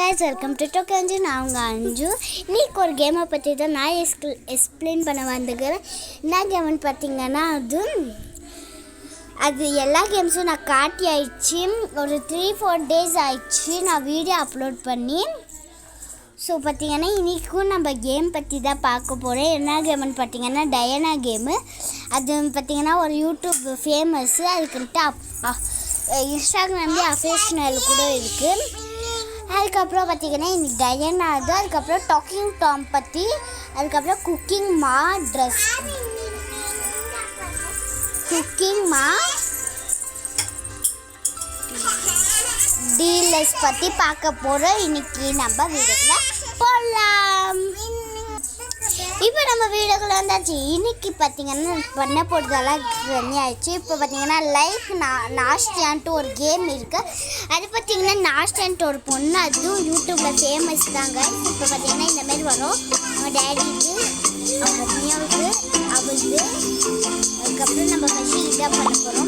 guys, welcome to Tokanju. நான் உங்கள் அஞ்சு. இன்னைக்கு ஒரு கேமை பற்றி தான் நான் எக்ஸ்பிளைன் பண்ண வந்துக்கிறேன். என்ன கேம்னு பார்த்தீங்கன்னா அது எல்லா கேம்ஸும் நான் காட்டி ஆயிடுச்சு. ஒரு 3-4 days ஆயிடுச்சு நான் வீடியோ அப்லோட் பண்ணி. ஸோ பார்த்தீங்கன்னா இன்றைக்கும் நம்ம கேம் பற்றி தான் பார்க்க போகிறேன். என்ன கேம்னு பார்த்தீங்கன்னா டயனா கேமு. அது பார்த்தீங்கன்னா ஒரு யூடியூப் ஃபேமஸ்ஸு. அதுக்குன்ட்டு இன்ஸ்டாகிராம்லேயே அஃபேஷனல் கூட இருக்குது. அதுக்கப்புறம் பார்த்திங்கன்னா இன்றைக்கி டயனா அது. அதுக்கப்புறம் டாக்கிங் டாம் பற்றி. அதுக்கப்புறம் குக்கிங் மா டீலர்ஸ் பற்றி பார்க்க போகிறோம். இன்றைக்கி நம்ம வீடியோக்குள்ள போகலாம். இப்போ நம்ம வீடியோக்குள்ள வந்தாச்சு. இன்றைக்கி பார்த்திங்கன்னா பண்ண போகிறதெல்லாம் ரெடி ஆயிடுச்சு. இப்போ பார்த்திங்கன்னா நாஷ்டியான்ட்டு ஒரு கேம் இருக்குது. அது பார்த்திங்கன்னா நாஷ்டியான்ட்டு ஒரு பொண்ணு, அதுவும் யூடியூப்பில் ஃபேமஸ் தாங்க. இப்போ பார்த்திங்கன்னா இந்தமாரி வரும். அவங்க டேடிக்கு, அவங்க மியாவுக்கு, அவளுக்கு. அதுக்கப்புறம் நம்ம ஃபஸ்ட்டு இதாக பண்ண போகிறோம்.